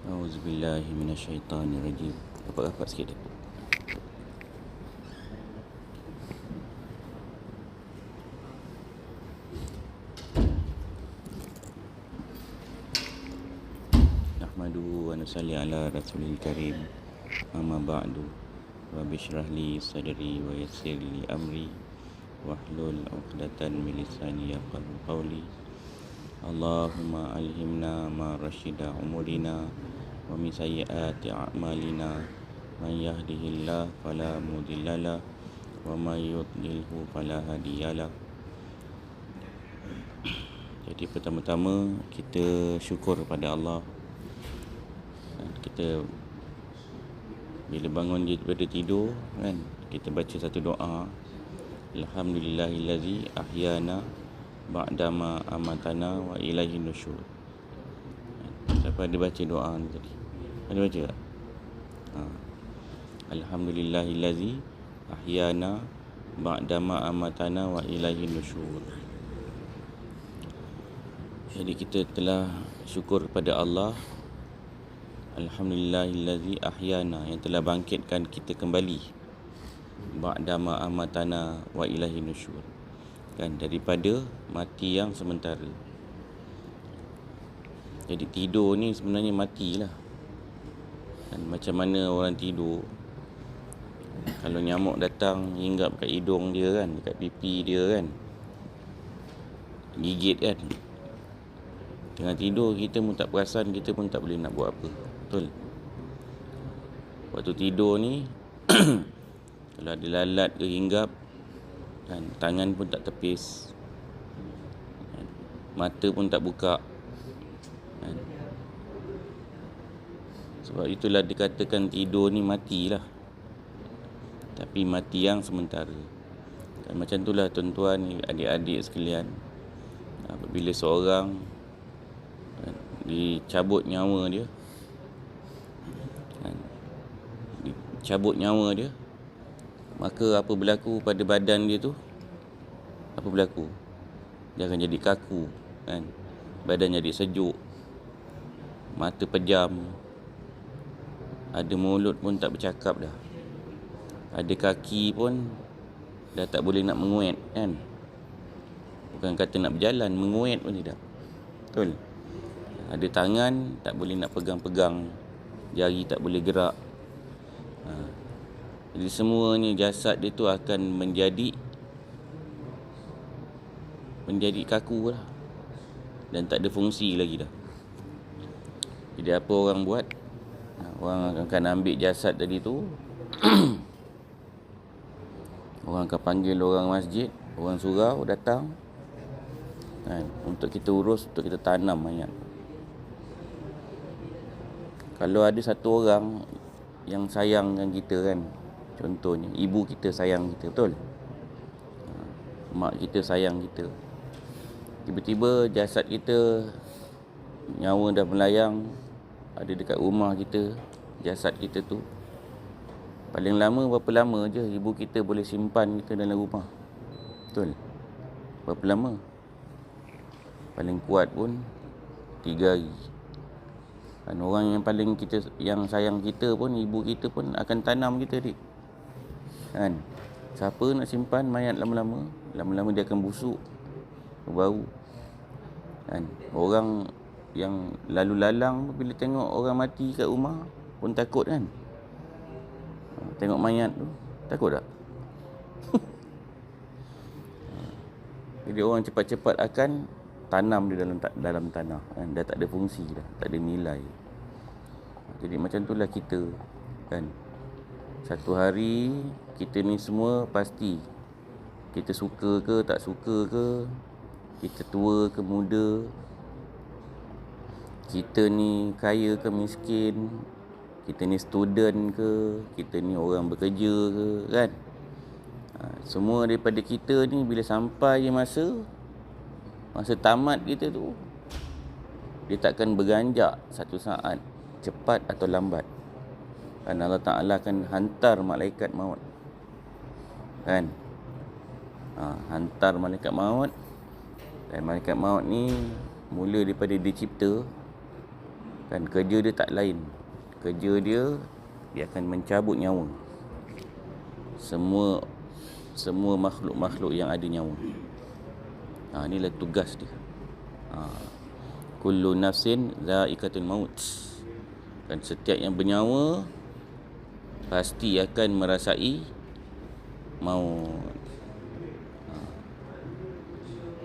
Auzubillahi minasyaitanirrajim. Rapat-rapat sikit dah. Nahmadu wa nusalli ala rasulil karim. Amma ba'du. Rabbi syrah li sadri wa yassir li amri wahlul 'uqdatan min lisani yafqahu qawli. Allahumma alhimna ma rasyida umurina wa min sayyiati a'malina. Man yahdihillah fala mudhillalah wa man yudlilhu fala hadiyalah. Jadi pertama-tama kita syukur kepada Allah. Kita bila bangun daripada tidur kan, kita baca satu doa, alhamdulillahillazi ahyana ba'dama amatana wa ilaihi nusyur. Siapa ada baca doa ni tadi? Ada baca tak? Alhamdulillahillazi ahyana ba'dama amatana wa ilaihi nusyur. Jadi kita telah syukur kepada Allah. Alhamdulillahillazi ahyana, yang telah bangkitkan kita kembali, ba'dama amatana wa ilaihi nusyur, kan, daripada mati yang sementara. Jadi tidur ni sebenarnya matilah. Dan macam mana orang tidur, kalau nyamuk datang hinggap kat hidung dia kan, dekat pipi dia kan, gigit kan, tengah tidur kita pun tak perasan, kita pun tak boleh nak buat apa. Betul? Waktu tidur ni kalau ada lalat ke hinggap kan, tangan pun tak tepis, mata pun tak buka kan. Sebab itulah dikatakan tidur ni matilah, tapi mati yang sementara kan. Macam itulah tuan-tuan, adik-adik sekalian, apabila seorang kan, dicabut nyawa dia kan, dicabut nyawa dia, maka apa berlaku pada badan dia tu? Apa berlaku? Dia akan jadi kaku kan, badan jadi sejuk, mata pejam, ada mulut pun tak bercakap dah, ada kaki pun dah tak boleh nak menguat kan. Bukan kata nak berjalan, menguat pun tidak. Betul? Ada tangan tak boleh nak pegang-pegang, jari tak boleh gerak. Jadi semuanya jasad dia tu akan menjadi kaku lah, dan tak ada fungsi lagi dah. Jadi apa orang buat? Orang akan ambil jasad tadi tu orang akan panggil orang masjid, orang surau datang kan, untuk kita urus, untuk kita tanam mayat. Kalau ada satu orang yang sayangkan kita kan, contohnya ibu kita sayang kita, betul? Mak kita sayang kita, tiba-tiba jasad kita, nyawa dah melayang, ada dekat rumah kita, jasad kita tu, paling lama berapa lama je ibu kita boleh simpan kita dalam rumah? Betul? Berapa lama? Paling kuat pun 3 hari. Dan orang yang paling kita, yang sayang kita pun, ibu kita pun akan tanam kita, dik. Kan? Siapa nak simpan mayat lama-lama? Lama-lama dia akan busuk, berbau. Kan? Orang yang lalu lalang bila tengok orang mati kat rumah pun takut kan? Tengok mayat tu, takut tak? Jadi orang cepat-cepat akan tanam dia dalam tanah kan? Dah tak ada fungsi dah, tak ada nilai. Jadi macam itulah kita kan. Satu hari kita ni semua pasti, kita suka ke tak suka ke, kita tua ke muda, kita ni kaya ke miskin, kita ni student ke, kita ni orang bekerja ke kan, semua daripada kita ni bila sampai masa tamat kita tu, dia takkan beranjak satu saat, cepat atau lambat kan. Allah Ta'ala akan hantar malaikat maut kan, hantar malaikat maut. Dan malaikat maut ni mula daripada dicipta Kan kerja dia tak lain. Kerja dia akan mencabut nyawa. Semua makhluk-makhluk yang ada nyawa. Inilah tugas dia. Kullu nafsin dha'iqatul maut. Dan setiap yang bernyawa pasti akan merasai maut.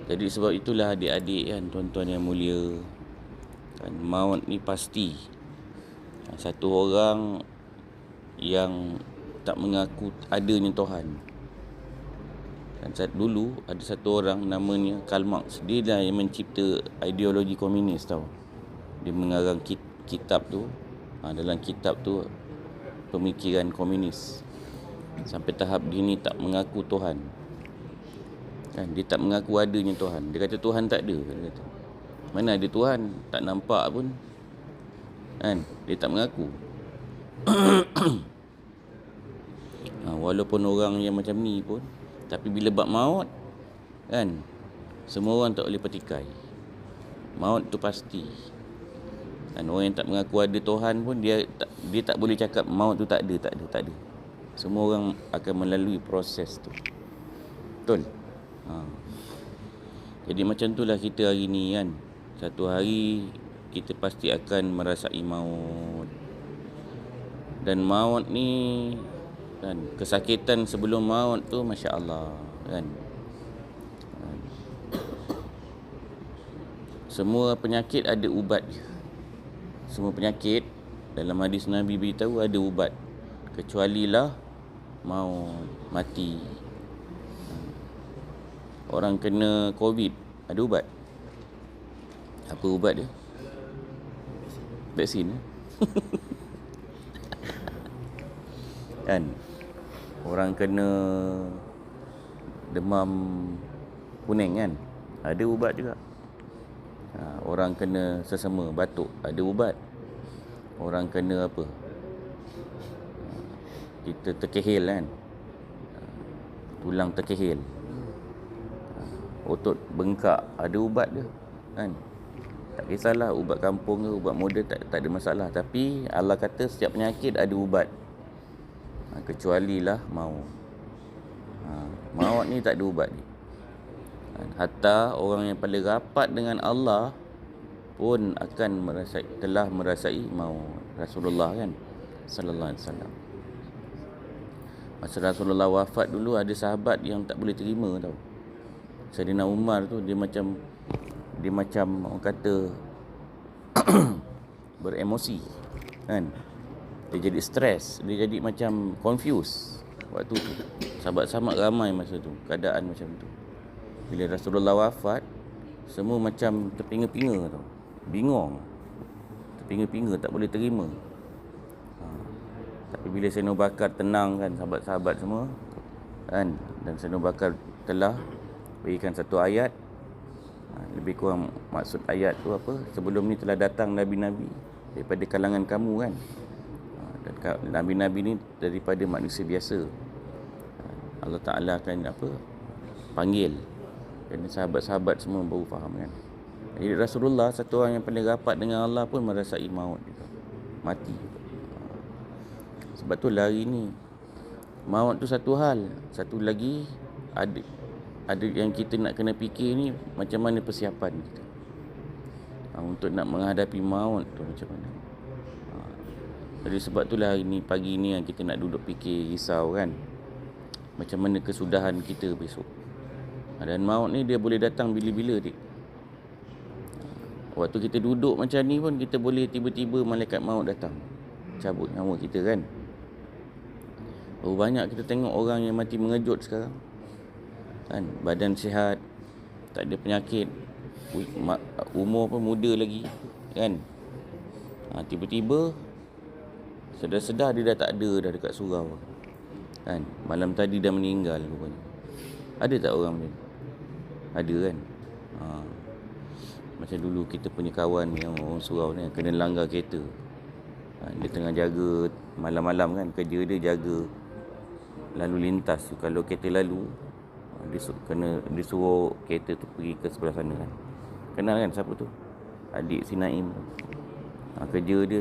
Jadi sebab itulah adik-adik kan, tuan-tuan yang mulia, kan, maut ni pasti. Satu orang yang tak mengaku adanya Tuhan. Dan dulu ada satu orang namanya Karl Marx. Dia lah yang mencipta ideologi komunis tau. Dia mengarang kitab tu. Dalam kitab tu pemikiran komunis. Sampai tahap dia ni tak mengaku Tuhan. Kan, dia tak mengaku adanya Tuhan. Dia kata Tuhan tak ada. Dia kata, mana ada Tuhan? Tak nampak pun. Kan, dia tak mengaku. Walaupun orang yang macam ni pun, tapi bila bab maut, kan, semua orang tak boleh petikai. Maut tu pasti. Dan orang yang tak mengaku ada Tuhan pun, dia tak boleh cakap maut tu tak ada. Semua orang akan melalui proses tu. Betul? Jadi macam itulah kita hari ni kan. Satu hari kita pasti akan merasai maut. Dan maut ni kan, kesakitan sebelum maut tu Masya Allah kan. Semua penyakit ada ubat je. Semua penyakit dalam hadis Nabi beritahu ada ubat. Kecualilah maut, mati. Orang kena COVID, ada ubat. Apa ubat dia? Vaksin. Kan? Orang kena demam kuning kan? Ada ubat juga. Orang kena sesama batuk, ada ubat. Orang kena apa? Kita terkehil kan? Tulang terkehil. Otot bengkak, ada ubat dia kan. Tak kisahlah ubat kampung ke ubat moden, tak ada masalah. Tapi Allah kata setiap penyakit ada ubat. Kecualilah maut. Maut ni tak ada ubat ni. Hatta orang yang paling rapat dengan Allah pun akan telah merasai maut. Rasulullah kan sallallahu alaihi wasallam. Masa Rasulullah wafat dulu, ada sahabat yang tak boleh terima tau. Saidina Umar tu dia macam orang kata beremosi kan. Dia jadi stres, dia jadi macam confused waktu tu. Sahabat-sahabat ramai masa tu keadaan macam tu. Bila Rasulullah wafat, semua macam terpinga-pinga tau. Bingung. Terpinga-pinga, tak boleh terima. Tapi bila Sayyidina Abu Bakar tenang kan sahabat-sahabat semua kan, dan Sayyidina Abu Bakar telah berikan satu ayat, lebih kurang maksud ayat tu apa, sebelum ni telah datang nabi-nabi daripada kalangan kamu kan, dan nabi-nabi ni daripada manusia biasa. Allah Ta'ala akan panggil, dan sahabat-sahabat semua baru faham kan. Jadi Rasulullah, satu orang yang paling rapat dengan Allah pun merasai maut juga, mati. Sebab tu hari ni maut tu satu hal, satu lagi ada yang kita nak kena fikir ni, macam mana persiapan kita untuk nak menghadapi maut tu macam mana. Jadi sebab itulah hari ni, pagi ni yang kita nak duduk fikir, risau kan, macam mana kesudahan kita besok. Dan maut ni dia boleh datang bila-bila dik. Waktu kita duduk macam ni pun, kita boleh tiba-tiba malaikat maut datang cabut nyawa kita kan. Banyak kita tengok orang yang mati mengejut sekarang kan, badan sihat, tak ada penyakit, umur pun muda lagi kan. Tiba-tiba sedar-sedar dia dah tak ada dah dekat surau kan. Malam tadi dah meninggal rupanya. Ada tak orang macam ni? Ada kan. Macam dulu kita punya kawan yang orang surau ni kena langgar kereta. Dia tengah jaga malam-malam kan, kerja dia jaga lalu lintas tu. Kalau kereta lalu, dia disuruh kereta tu pergi ke sebelah sana kan. Kenal kan siapa tu? Adik si Naim tu. Kerja dia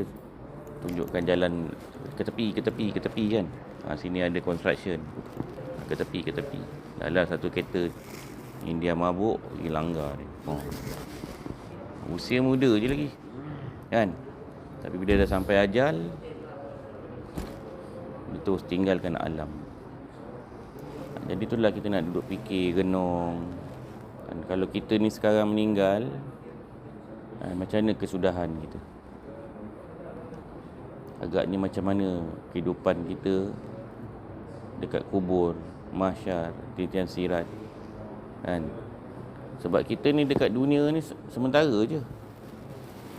tunjukkan jalan ke tepi kan. Sini ada construction. Ke tepi. Dalam satu kereta India mabuk, pergi langgar dia. Usia muda je lagi. Kan? Tapi bila dah sampai ajal, dia terus tinggalkan alam. Jadi itulah kita nak duduk fikir, renung. Dan kalau kita ni sekarang meninggal, macam mana kesudahan kita? Agaknya macam mana kehidupan kita dekat kubur, mahsyar, titian sirat. Kan? Sebab kita ni dekat dunia ni sementara je.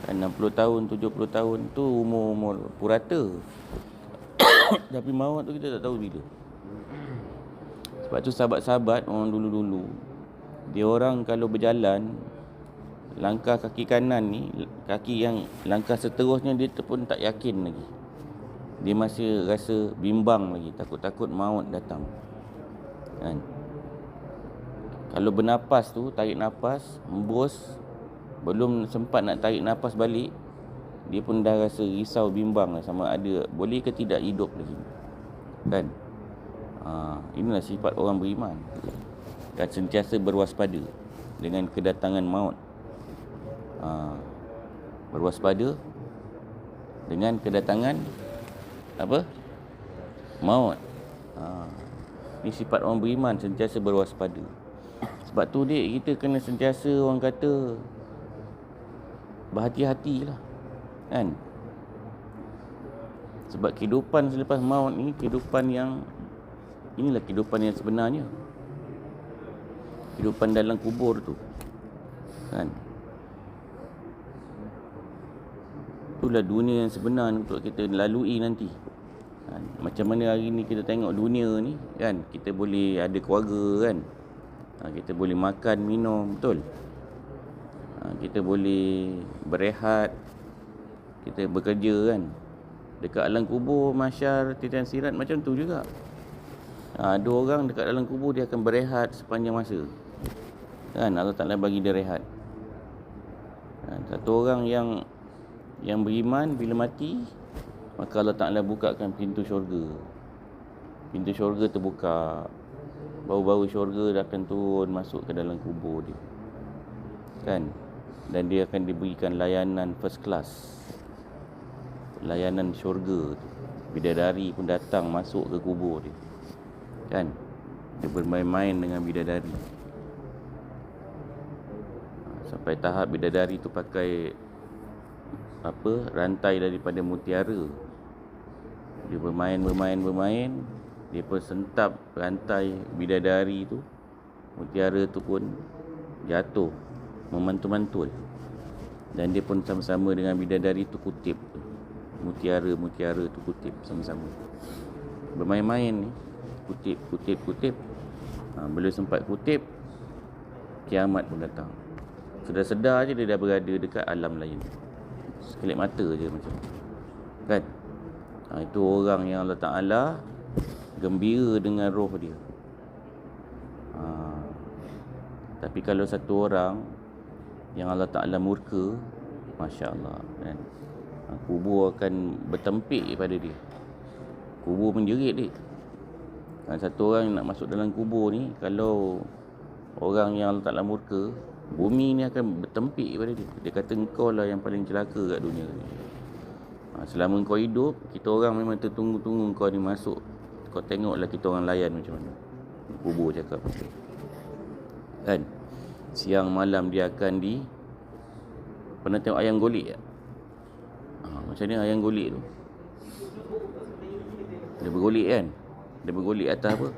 60 tahun, 70 tahun tu umur purata. Tapi maut tu kita tak tahu bila. Sebab tu sahabat-sahabat orang dulu-dulu, dia orang kalau berjalan, langkah kaki kanan ni, kaki yang langkah seterusnya dia pun tak yakin lagi. Dia masih rasa bimbang lagi, takut-takut maut datang. Kan? Kalau bernapas tu, tarik nafas, hembus, belum sempat nak tarik nafas balik, dia pun dah rasa risau, bimbang lah sama ada boleh ke tidak hidup lagi. Kan? Inilah sifat orang beriman. Dan sentiasa berwaspada dengan kedatangan maut. Berwaspada dengan kedatangan apa? Maut. Ini sifat orang beriman, sentiasa berwaspada. Sebab tu kita kena sentiasa, orang kata, berhati-hatilah. Kan? Sebab kehidupan selepas maut ni, inilah kehidupan yang sebenarnya. Kehidupan dalam kubur tu. Kan? Itulah dunia yang sebenar untuk kita lalui nanti. Kan? Macam mana hari ni kita tengok dunia ni, kan? Kita boleh ada keluarga, kan? Kita boleh makan, minum, betul? Kita boleh berehat, kita bekerja, kan? Dekat alam kubur, mahsyar, titian sirat macam tu juga. Ada orang dekat dalam kubur dia akan berehat sepanjang masa. Kan? Allah Ta'ala bagi dia rehat. Satu orang yang beriman bila mati, maka Allah Ta'ala bukakan pintu syurga. Pintu syurga terbuka. Bau-bau syurga akan turun masuk ke dalam kubur dia. Kan? Dan dia akan diberikan layanan first class. Layanan syurga tu. Bidadari pun datang masuk ke kubur dia. Kan? Dia bermain-main dengan bidadari. Sampai tahap bidadari tu pakai rantai daripada mutiara. Dia bermain. Dia pun sentap rantai bidadari tu. Mutiara tu pun jatuh, memantul-mantul. Dan dia pun sama-sama dengan bidadari tu kutip. Mutiara tu kutip sama-sama. Bermain-main ni, kutip. Belum sempat kutip, kiamat pun datang. Sedar-sedar je dia dah berada dekat alam lain. Sekelip mata je macam. Kan? Itu orang yang Allah Ta'ala gembira dengan roh dia. Tapi kalau satu orang yang Allah Ta'ala murka, Masya Allah, kan? Kubur akan bertempik pada dia. Kubur menjerit dia. Satu orang yang nak masuk dalam kubur ni, kalau orang yang Allah Ta'ala murka, bumi ni akan bertempik pada dia. Dia kata engkau lah yang paling celaka kat dunia ni. Selama kau hidup, kita orang memang tertunggu-tunggu kau ni masuk. Kau tengoklah kita orang layan macam mana. Kubur cakap. Kan? Siang malam dia akan pernah tengok ayam golek tak? Macam ni ayam golek tu. Dia bergolek, kan? Dia bergolek atas apa?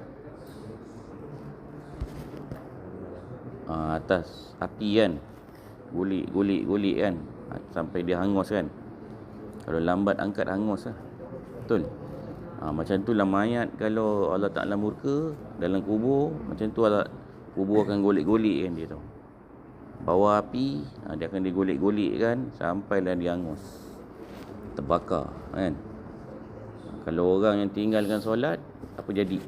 Atas api, kan? Golek, kan? Sampai dia hangus, kan? Kalau lambat angkat, hangus lah. Betul? Macam tu lah mayat kalau Allah Ta'ala murka dalam kubur. Macam tu Allah, kubur akan golek-golek, kan, dia tahu. Bawa api, dia akan digolek-golek, kan, sampailah dia hangus, terbakar, kan. Kalau orang yang tinggalkan solat, apa jadi?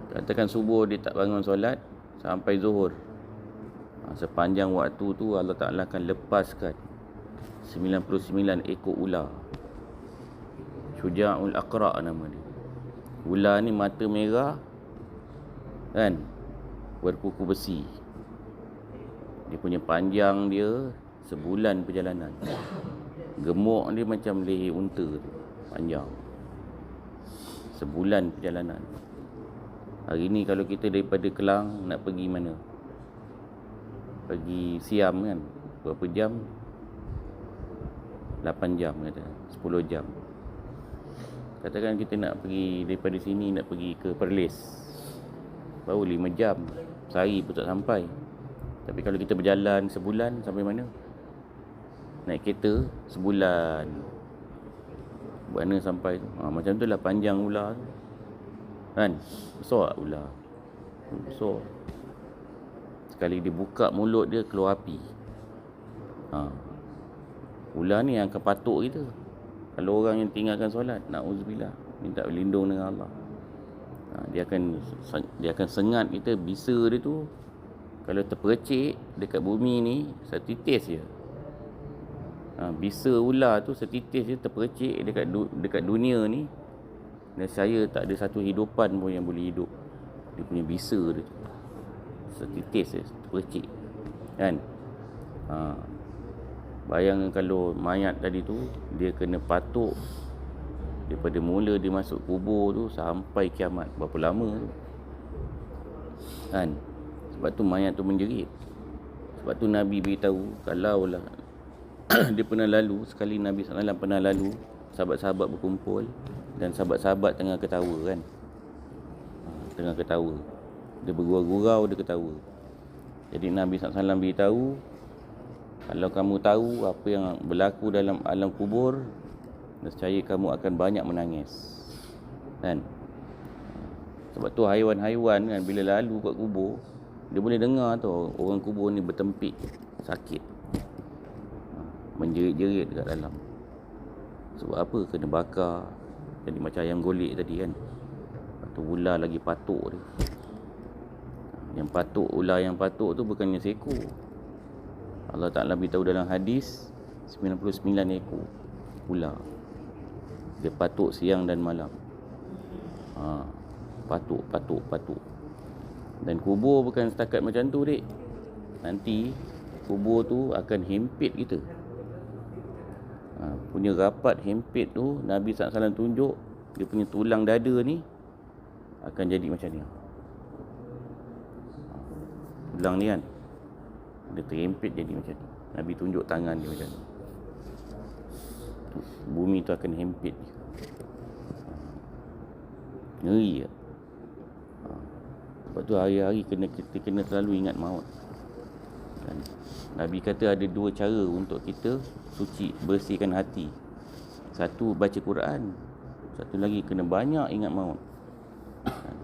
Katakan subuh dia tak bangun solat sampai zuhur. Sepanjang waktu tu Allah Ta'ala akan lepaskan 99 ekor ular. Syuja'ul Aqra' nama dia. Ular ni mata merah kan, berkuku besi. Dia punya panjang dia sebulan perjalanan. Gemuk dia macam leher unta tu, panjang. Sebulan perjalanan. Hari ni kalau kita daripada Kelang nak pergi mana? Pergi Siam kan, berapa jam? 8 jam kata, 10 jam. Katakan kita nak pergi daripada sini nak pergi ke Perlis, baru 5 jam, sehari pun tak sampai. Tapi kalau kita berjalan sebulan, sampai mana? Naik kereta sebulan, mana sampai tu? Macam tu lah panjang ular tu kan. Besar tak ular? Besar. Sekali dia buka mulut dia, keluar api. Ular ni yang akan patuk kita kalau orang yang tinggalkan solat. Na'udzubillah, minta berlindung dengan Allah. Dia akan sengat kita. Bisa dia tu kalau terpercik dekat bumi ni setitis je. Bisa ular tu setitis je terpercik dekat dunia ni, dan saya tak ada satu hidupan pun yang boleh hidup. Dia punya bisa dia tu setitis je terpercik kan. Bayangkan kalau mayat tadi tu dia kena patuk daripada mula dia masuk kubur tu sampai kiamat, berapa lama tu kan. Sebab tu mayat tu menjerit. Sebab tu Nabi beritahu, kalaulah dia pernah lalu, sekali Nabi SAW pernah lalu, sahabat-sahabat berkumpul dan sahabat-sahabat tengah ketawa kan. Tengah ketawa, dia bergurau-gurau, dia ketawa. Jadi Nabi SAW beritahu, kalau kamu tahu apa yang berlaku dalam alam kubur, nescaya kamu akan banyak menangis kan. Sebab tu haiwan-haiwan kan, bila lalu kat kubur, dia boleh dengar tau orang kubur ni bertempik, sakit, menjerit-jerit dekat dalam. Sebab apa? Kena bakar. Jadi macam ayam golek tadi kan. Lepas tu ular lagi patuk dia. Yang patuk, ular yang patuk tu bukannya seekor. Allah Ta'ala beritahu dalam hadis 99 ekor ular. Dia patuk siang dan malam. Patuk. Dan kubur bukan setakat macam tu dek. Nanti kubur tu akan hempit kita. Punya rapat hempit tu, Nabi SAW tunjuk dia punya tulang dada ni akan jadi macam ni. Tulang ni kan, dia terhimpit jadi macam ni. Nabi tunjuk tangan dia macam ni. Bumi tu akan hempit. Ngeri tak? Sebab tu hari-hari kita kena selalu ingat maut. Dan Nabi kata ada 2 cara untuk kita suci, bersihkan hati. Satu, baca Quran. Satu lagi, kena banyak ingat maut.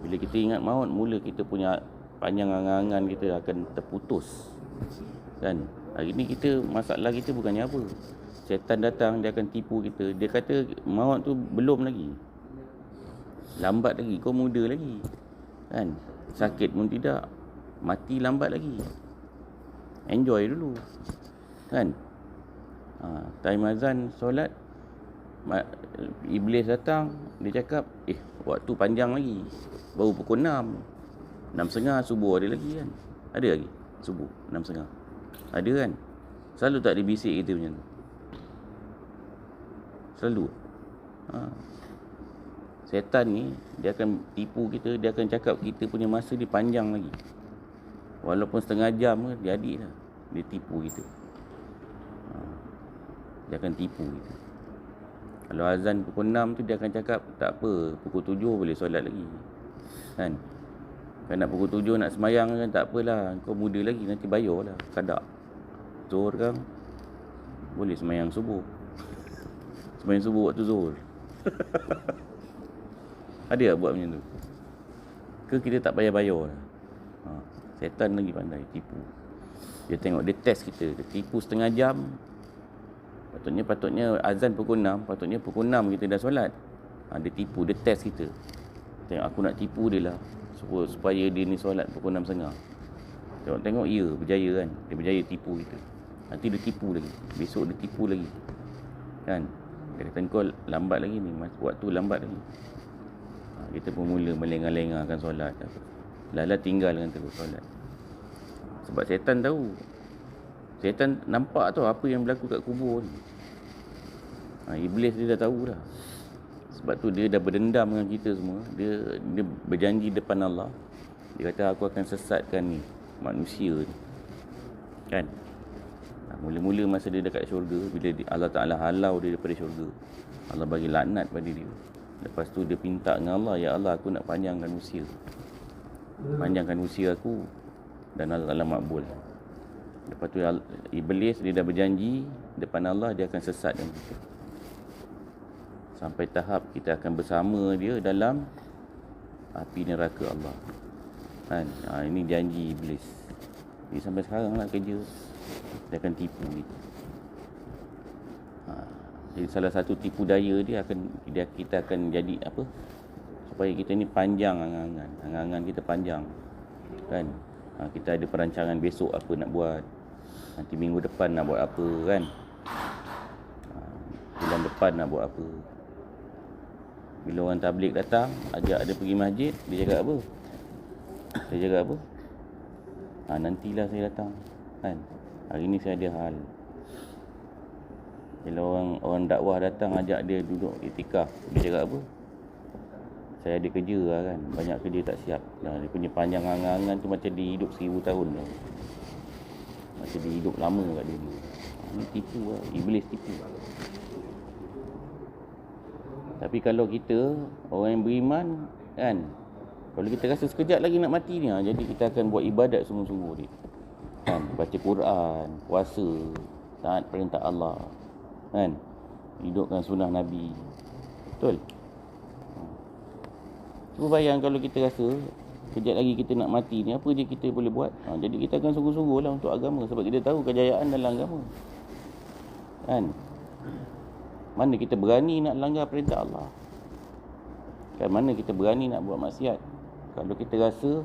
Bila kita ingat maut, mula kita punya panjang angan-angan kita akan terputus kan. Hari ni kita, masalah kita bukannya apa. Syaitan datang, dia akan tipu kita. Dia kata maut tu belum lagi, lambat lagi, kau muda lagi kan. Sakit pun tidak, mati lambat lagi. Enjoy dulu kan. Time azan solat, Iblis datang, dia cakap waktu panjang lagi, baru pukul 6, 6.30 subuh ada lagi kan. Ada lagi subuh 6.30 ada kan. Selalu tak dibisik kita macam tu, selalu. Setan ni dia akan tipu kita. Dia akan cakap kita punya masa dia panjang lagi, walaupun setengah jam ke, dia adik lah. Dia tipu kita. Dia akan tipu kita. Kalau azan pukul 6 tu, dia akan cakap tak apa, pukul 7 boleh solat lagi kan. Kalau nak pukul 7 nak semayang kan, tak apalah, kau muda lagi, nanti bayar lah kadak. Zuhur kan boleh semayang subuh. Semayang subuh waktu zuhur. Ada tak buat macam tu? Ke kita tak bayar-bayar lah? Setan lagi pandai tipu. Dia tengok, dia test kita. Dia tipu setengah jam. Patutnya azan pukul 6. Patutnya pukul 6 kita dah solat. Dia tipu, dia test kita. Tengok, aku nak tipu dia lah supaya dia ni solat pukul 6.30. Tengok, ya, berjaya kan. Dia berjaya tipu kita. Nanti dia tipu lagi, besok dia tipu lagi, kan? Dia kata kau lambat lagi ni, waktu lambat lagi. Kita pun mula melengah-lengahkan solat, lala tinggalkan terus solat. Sebab syaitan tahu, syaitan nampak tu apa yang berlaku kat kubur ni. Iblis dia dah tahu dah. Sebab tu dia dah berdendam dengan kita semua. Dia berjanji depan Allah. Dia kata aku akan sesatkan ni manusia ni, kan? Mula-mula masa dia dekat syurga, bila Allah Ta'ala halau dia daripada syurga, Allah bagi laknat pada dia. Lepas tu dia minta dengan Allah, ya Allah, aku nak panjangkan usia, panjangkan usia aku. Dan Allah Ta'ala makbul. Lepas tu Iblis dia dah berjanji depan Allah, dia akan sesatkan kita sampai tahap kita akan bersama dia dalam api neraka Allah, kan? Ini janji Iblis. Dia sampai sekarang lah kerja, dia akan tipu kita. Jadi salah satu tipu daya dia kita akan jadi apa, supaya kita ni panjang angan-angan kita panjang, kan? Kita ada perancangan besok apa nak buat, nanti minggu depan nak buat apa, kan? Bulan depan nak buat apa. Bila orang tabligh datang, ajak dia pergi masjid, dia cakap apa? Dia cakap apa? Nantilah saya datang, kan? Hari ni saya ada hal. Bila orang dakwah datang, ajak dia duduk iktikaf, dia cakap apa? Saya ada kerja lah, kan? Banyak kerja tak siap. Dia punya panjang angan-angan tu macam dia hidup 1000 tahun lah. Macam dia hidup lama kat dia. Ini tipu lah. Iblis tipu. Tapi kalau kita orang yang beriman, kan, kalau kita rasa sekejap lagi nak mati ni, jadi kita akan buat ibadat sungguh-sungguh dia, kan? Baca Quran, puasa, taat perintah Allah, kan? Hidupkan sunnah Nabi. Betul? Cuba bayang kalau kita rasa sekejap lagi kita nak mati ni, apa je kita boleh buat. Jadi kita akan sungguh-sungguh lah untuk agama. Sebab kita tahu kejayaan dalam agama, kan? Mana kita berani nak langgar perintah Allah, kan? Mana kita berani nak buat maksiat. Kalau kita rasa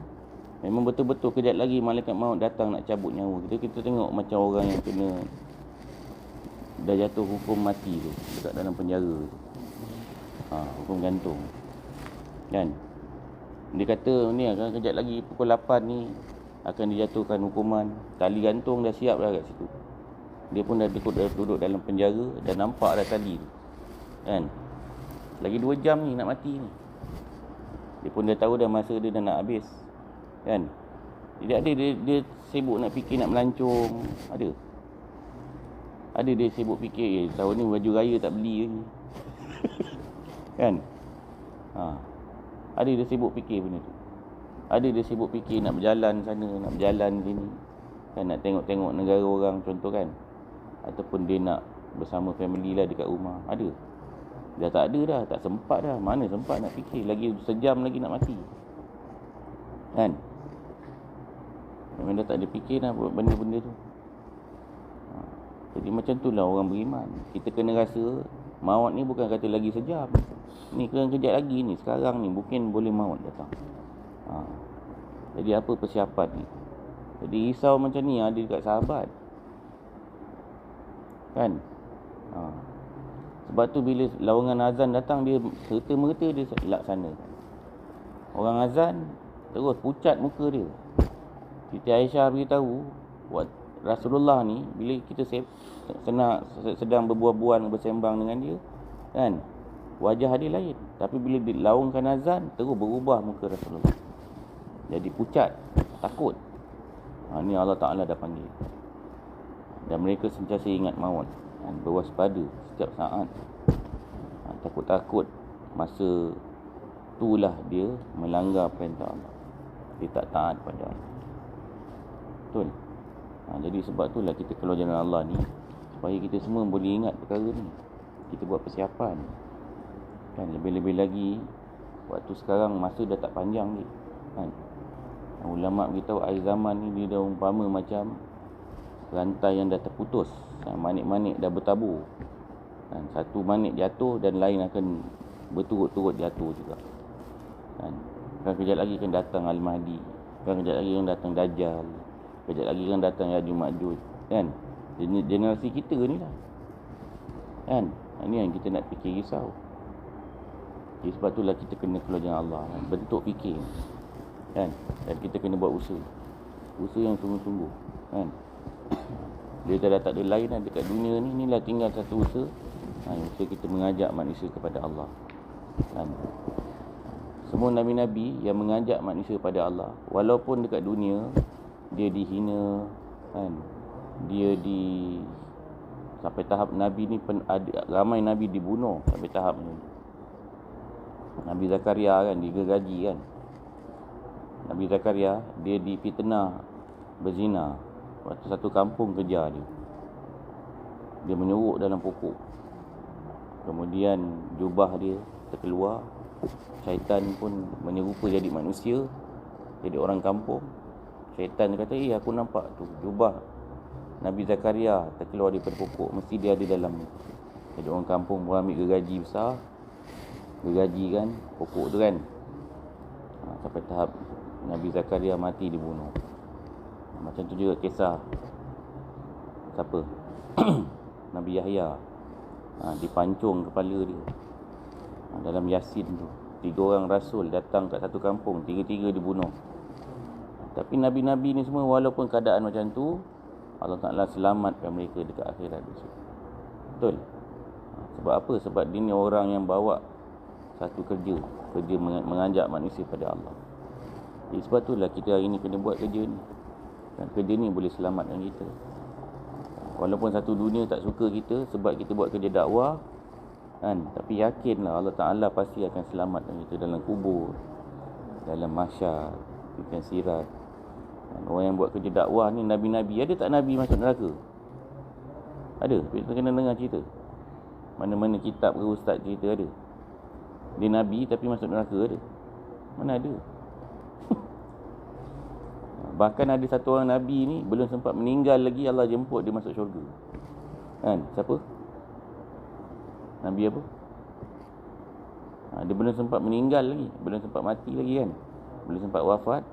memang betul-betul kejap lagi malaikat maut datang nak cabut nyawa kita tengok macam orang yang kena dah jatuh hukum mati tu dekat dalam penjara tu, hukum gantung, kan? Dia kata ni akan kejap lagi pukul 8 ni akan dijatuhkan hukuman, tali gantung dah siap dah kat situ. Dia pun dah duduk dalam penjara, dah nampak dah tali tu, kan? Lagi 2 jam ni nak mati ni. Dia pun dah tahu dah masa dia dah nak habis, kan? Jadi ada dia sibuk nak fikir nak melancong. Ada dia sibuk fikir, tahun ni baju raya tak beli lagi. Kan? Ada dia sibuk fikir benda tu. Ada dia sibuk fikir nak berjalan sana, nak berjalan sini, kan? Nak tengok-tengok negara orang, contoh, kan? Ataupun dia nak bersama family lah dekat rumah. Ada. Dah tak ada dah, tak sempat dah. Mana sempat nak fikir, lagi sejam lagi nak mati, kan? Memang dah tak ada fikir dah buat benda-benda tu. Jadi macam tu lah orang beriman. Kita kena rasa maut ni bukan kata lagi sejam. Ni kena kejap lagi ni, sekarang ni mungkin boleh maut datang. Jadi apa persiapan ni? Jadi risau macam ni ada dekat sahabat, kan? Sebab tu bila lawangan azan datang, dia serta-merta dia laksana. Orang azan terus pucat muka dia. Siti Aisyah beritahu, Rasulullah ni bila kita sedang berbual-bual bersembang dengan dia, kan, wajah dia lain. Tapi bila dilaungkan azan, terus berubah muka Rasulullah. Jadi pucat, takut. Ni Allah Ta'ala dah panggil. Dan mereka sentiasa ingat maut, berwaspada setiap saat. Takut-takut masa itulah dia melanggar perintah Allah, dia tak taat pada Allah. Betul? Jadi sebab itulah kita keluar jalan Allah ni, supaya kita semua boleh ingat perkara ni. Kita buat persiapan, kan? Lebih-lebih lagi waktu sekarang masa dah tak panjang ni, kan? Ulama beritahu akhir zaman ni dia dah umpama macam rantai yang dah terputus, manik-manik dah bertabur, kan? Satu manik jatuh dan lain akan berturut-turut jatuh juga, kan? Kejap lagi akan datang Al-Mahdi, kejap lagi akan datang Dajjal, kejap lagi akan datang Ya'juj Ma'juj, kan? Generasi kita ni lah. Kan? Ini yang kita nak fikir risau. Jadi sebab itulah kita kena keluar jalan Allah kan? Bentuk fikir kan? Dan kita kena buat usaha yang sungguh-sungguh kan? Dia dah tak ada lain lah dekat dunia ni. Inilah tinggal satu usaha. Usaha kita mengajak manusia kepada Allah kan? Semua Nabi-Nabi yang mengajak manusia kepada Allah, walaupun dekat dunia dia dihina kan? Dia sampai tahap Nabi ni ramai Nabi dibunuh sampai tahap ni. Nabi Zakaria kan digergaji kan. Nabi Zakaria dia difitnah berzina. Waktu satu kampung kejar dia. Dia menyuruk dalam pokok. Kemudian jubah dia terkeluar. Syaitan pun menyerupa jadi manusia, jadi orang kampung. Syaitan kata, aku nampak tu jubah Nabi Zakaria terkeluar daripada pokok, mesti dia ada dalam ni. Jadi orang kampung pun ambil gergaji besar, gergaji kan pokok tu kan. Sampai tahap Nabi Zakaria mati dibunuh. Macam tu juga kisah siapa? Nabi Yahya. Dipancung kepala dia. Dalam Yasin tu 3 orang rasul datang kat satu kampung, 3-3 dibunuh. Tapi Nabi-Nabi ni semua walaupun keadaan macam tu, Allah Ta'ala selamatkan mereka dekat akhirat besok. Betul? Sebab apa? Sebab dia ni orang yang bawa satu kerja mengajak manusia pada Allah. Jadi sebab itulah kita hari ni kena buat kerja ni. Dan kerja ni boleh selamatkan kita. Walaupun satu dunia tak suka kita sebab kita buat kerja dakwah kan, tapi yakinlah Allah Ta'ala pasti akan selamatkan kita dalam kubur, dalam mahsyar, di sirat. Dan orang yang buat kerja dakwah ni Nabi-Nabi. Ada tak Nabi masuk neraka? Ada. Kita kena dengar cerita. Mana-mana kitab ke ustaz cerita ada. Dia Nabi tapi masuk neraka ada? Mana ada? Bahkan ada satu orang Nabi ni belum sempat meninggal lagi Allah jemput dia masuk syurga. Kan? Siapa? Nabi apa? Dia belum sempat meninggal lagi, belum sempat mati lagi kan, belum sempat wafat,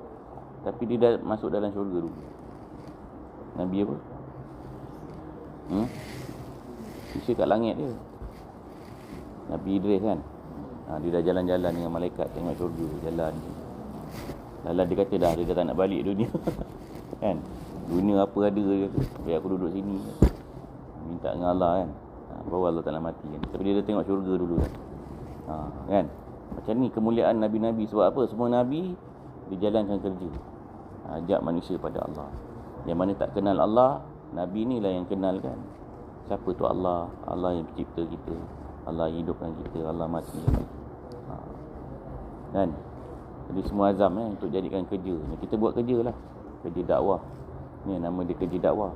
tapi dia dah masuk dalam syurga dulu. Nabi apa? Bisa kat langit dia. Nabi Idris kan. Dia dah jalan-jalan dengan malaikat tengok syurga, jalan. Lala dia kata dah, dia dah tak nak balik dunia. Kan? Dunia apa ada dia kata, biar aku duduk sini. Minta dengan Allah kan. Baru Allah Ta'ala mati kan. Tapi dia dah tengok syurga dulu kan. Kan? Macam ni kemuliaan Nabi-Nabi. Sebab apa? Semua Nabi dijalankan kerja, ajak manusia pada Allah. Yang mana tak kenal Allah, Nabi ni lah yang kenal kan. Siapa tu Allah? Allah yang pencipta kita, Allah yang hidupkan kita, Allah mati lagi. Kan? Jadi semua azam untuk jadikan kerja. Kita buat kerja lah, kerja dakwah. Ni nama dia kerja dakwah.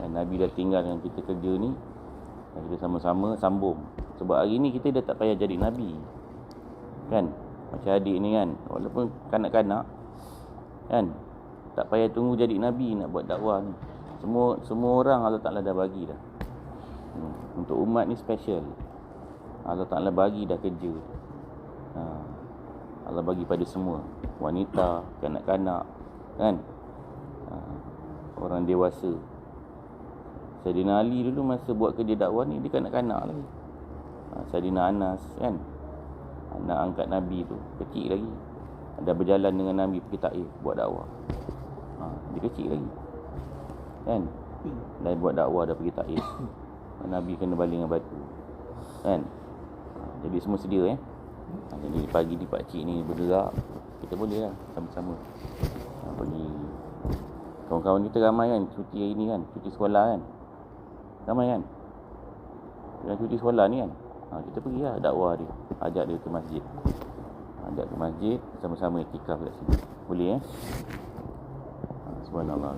Dan Nabi dah tinggal dengan kita kerja ni. Dan kita sama-sama sambung. Sebab hari ni kita dah tak payah jadi Nabi. Kan? Macam adik ni kan, walaupun kanak-kanak kan, tak payah tunggu jadi Nabi nak buat dakwah ni. Semua orang Allah Ta'ala dah bagi dah. Untuk umat ni special. Allah Ta'ala bagi dah kerja. Allah bagi pada semua. Wanita, kanak-kanak kan, orang dewasa. Sayyidina Ali dulu masa buat kerja dakwah ni dia kanak-kanak lagi. Sayyidina Anas kan, anak angkat Nabi tu, kecil lagi. Ada berjalan dengan Nabi pergi Taif buat dakwah. Dia kecil lagi kan, dah buat dakwah, dah pergi Taif. Nabi kena baling dengan batu kan. Jadi semua sedia jadi pagi ni pakcik ni bergerak, kita boleh lah sama-sama pergi. Kawan-kawan kita ramai kan, cuti hari ni kan, cuti sekolah kan, ramai kan yang cuti sekolah ni kan. Kita pergi lah dakwah dia, ajak dia ke masjid, ajak ke masjid, sama-sama iktikaf kat sini. Boleh Subhanallah.